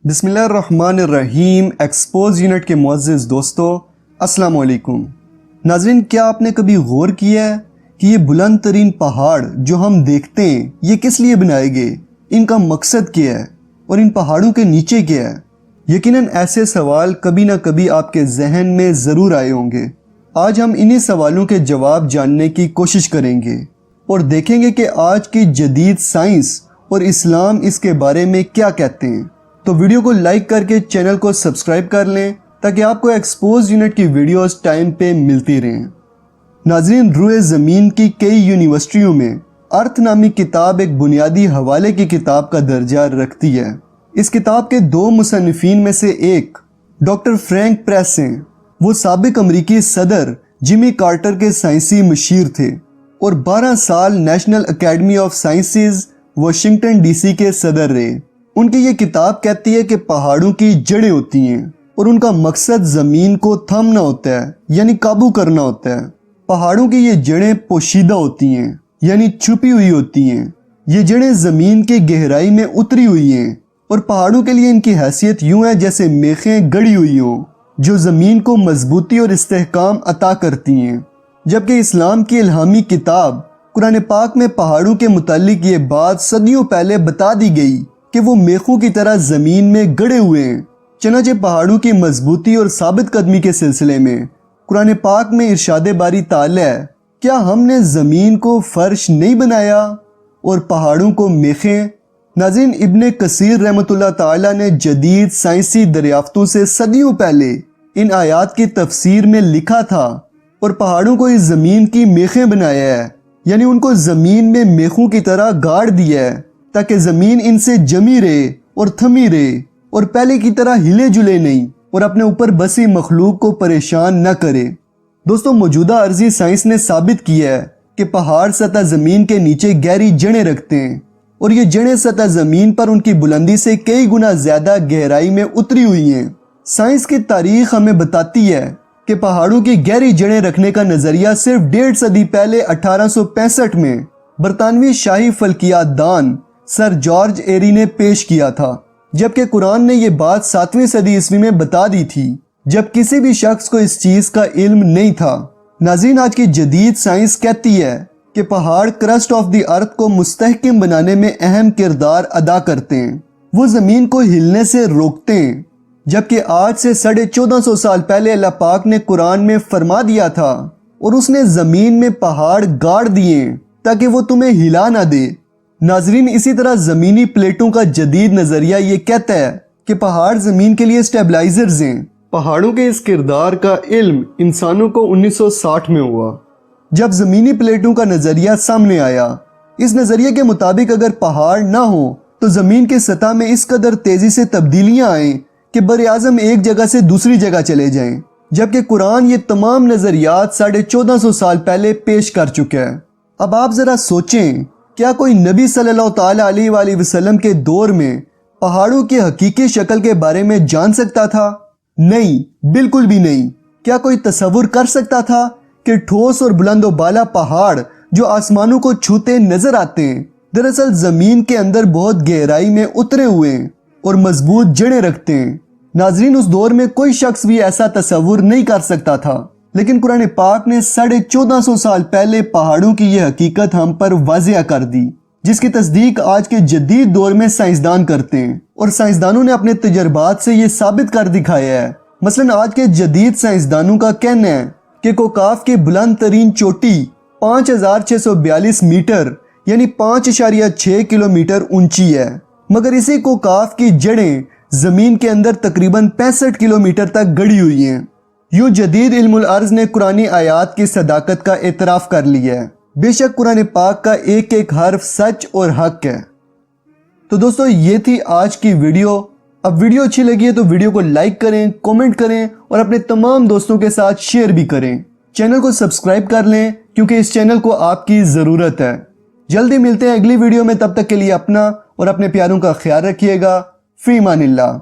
بسم اللہ الرحمن الرحیم۔ ایکسپوز یونٹ کے معزز دوستو، السلام علیکم۔ ناظرین، کیا آپ نے کبھی غور کیا ہے کہ یہ بلند ترین پہاڑ جو ہم دیکھتے ہیں یہ کس لیے بنائے گئے؟ ان کا مقصد کیا ہے اور ان پہاڑوں کے نیچے کیا ہے؟ یقیناً ایسے سوال کبھی نہ کبھی آپ کے ذہن میں ضرور آئے ہوں گے۔ آج ہم انہی سوالوں کے جواب جاننے کی کوشش کریں گے اور دیکھیں گے کہ آج کی جدید سائنس اور اسلام اس کے بارے میں کیا کہتے ہیں۔ تو ویڈیو کو لائک کر کے چینل کو سبسکرائب کر لیں تاکہ آپ کو ایکسپوز یونٹ کی ویڈیوز ٹائم پہ ملتی رہیں۔ ناظرین، روئے زمین کی کئی یونیورسٹیوں میں ارتھ نامی کتاب ایک بنیادی حوالے کی کتاب کا درجہ رکھتی ہے۔ اس کتاب کے دو مصنفین میں سے ایک ڈاکٹر فرینک پریس ہیں۔ وہ سابق امریکی صدر جمی کارٹر کے سائنسی مشیر تھے اور 12 سال national academy of sciences Washington D C کے صدر رہے۔ ان کی یہ کتاب کہتی ہے کہ پہاڑوں کی جڑیں ہوتی ہیں اور ان کا مقصد زمین کو تھامنا ہوتا ہے، یعنی قابو کرنا ہوتا ہے۔ پہاڑوں کی یہ جڑیں پوشیدہ ہوتی ہیں، یعنی چھپی ہوئی ہوتی ہیں۔ یہ جڑیں زمین کی گہرائی میں اتری ہوئی ہیں اور پہاڑوں کے لیے ان کی حیثیت یوں ہے جیسے میخیں گڑی ہوئی ہوں جو زمین کو مضبوطی اور استحکام عطا کرتی ہیں۔ جبکہ اسلام کی الہامی کتاب قرآن پاک میں پہاڑوں کے متعلق یہ بات صدیوں پہلے بتا دی گئی کہ وہ میخوں کی طرح زمین میں گڑے ہوئے ہیں۔ چنانچہ پہاڑوں کی مضبوطی اور ثابت قدمی کے سلسلے میں قرآن پاک میں ارشاد باری تعالی ہے، کیا ہم نے زمین کو فرش نہیں بنایا اور پہاڑوں کو میخیں؟ ناظرین، ابن کثیر رحمۃ اللہ تعالی نے جدید سائنسی دریافتوں سے صدیوں پہلے ان آیات کی تفسیر میں لکھا تھا اور پہاڑوں کو اس زمین کی میخیں بنایا ہے، یعنی ان کو زمین میں میخوں کی طرح گاڑ دیا ہے تاکہ زمین ان سے جمی رہے اور تھمی رہے اور پہلے کی طرح ہلے جلے نہیں اور اپنے اوپر بسی مخلوق کو پریشان نہ کرے۔ دوستو، موجودہ عرضی سائنس نے ثابت کیا ہے کہ پہاڑ سطح زمین کے نیچے گہری جڑیں رکھتے ہیں اور یہ جڑیں سطح زمین پر ان کی بلندی سے کئی گنا زیادہ گہرائی میں اتری ہوئی ہیں۔ سائنس کی تاریخ ہمیں بتاتی ہے کہ پہاڑوں کی گہری جڑیں رکھنے کا نظریہ صرف 1.5 صدی پہلے 1865 میں برطانوی شاہی فلکیات دان سر جارج ایری نے پیش کیا تھا، جبکہ قرآن نے یہ بات 7ویں صدی عیسوی میں بتا دی تھی جب کسی بھی شخص کو اس چیز کا علم نہیں تھا۔ ناظرین، آج کی جدید سائنس کہتی ہے کہ پہاڑ کرسٹ آف دی ارتھ کو مستحکم بنانے میں اہم کردار ادا کرتے ہیں۔ وہ زمین کو ہلنے سے روکتے ہیں، جبکہ آج سے 1450 سال پہلے اللہ پاک نے قرآن میں فرما دیا تھا اور اس نے زمین میں پہاڑ گاڑ دیے تاکہ وہ تمہیں ہلا نہ دے۔ ناظرین، اسی طرح زمینی پلیٹوں کا جدید نظریہ یہ کہتا ہے کہ پہاڑ زمین کے لیے سٹیبلائزرز ہیں۔ پہاڑوں کے اس کردار کا علم انسانوں کو 1960 میں ہوا جب زمینی پلیٹوں کا نظریہ سامنے آیا۔ اس نظریے کے مطابق اگر پہاڑ نہ ہوں تو زمین کی سطح میں اس قدر تیزی سے تبدیلیاں آئیں کہ بر اعظم ایک جگہ سے دوسری جگہ چلے جائیں، جبکہ قرآن یہ تمام نظریات 1450 سال پہلے پیش کر چکا ہے۔ اب آپ ذرا سوچیں، کیا کوئی نبی صلی اللہ تعالیٰ علیہ وآلہ وسلم کے دور میں پہاڑوں کی حقیقی شکل کے بارے میں جان سکتا تھا؟ نہیں، بالکل بھی نہیں۔ کیا کوئی تصور کر سکتا تھا کہ ٹھوس اور بلند و بالا پہاڑ جو آسمانوں کو چھوتے نظر آتے ہیں دراصل زمین کے اندر بہت گہرائی میں اترے ہوئے ہیں اور مضبوط جڑیں رکھتے ہیں؟ ناظرین، اس دور میں کوئی شخص بھی ایسا تصور نہیں کر سکتا تھا، لیکن قرآن پاک نے 1450 سال پہلے پہاڑوں کی یہ حقیقت ہم پر واضح کر دی، جس کی تصدیق آج کے جدید دور میں سائنسدان کرتے ہیں اور سائنسدانوں نے اپنے تجربات سے یہ ثابت کر دکھایا ہے۔ مثلا آج کے جدید سائنسدانوں کا کہنا ہے کہ کوکاف کی بلند ترین چوٹی 5642 میٹر یعنی 5.6 کلومیٹر اونچی ہے، مگر اسی کوکاف کی جڑیں زمین کے اندر تقریباً 65 کلومیٹر تک گڑی ہوئی ہیں۔ یوں جدید علم الارض نے قرآنی آیات کی صداقت کا اعتراف کر لیا ہے۔ بے شک قرآن پاک کا ایک ایک حرف سچ اور حق ہے۔ تو دوستو، یہ تھی آج کی ویڈیو۔ اب ویڈیو اچھی لگی ہے تو ویڈیو کو لائک کریں، کومنٹ کریں اور اپنے تمام دوستوں کے ساتھ شیئر بھی کریں۔ چینل کو سبسکرائب کر لیں کیونکہ اس چینل کو آپ کی ضرورت ہے۔ جلدی ملتے ہیں اگلی ویڈیو میں، تب تک کے لیے اپنا اور اپنے پیاروں کا خیال رکھیے گا۔ فی امان اللہ۔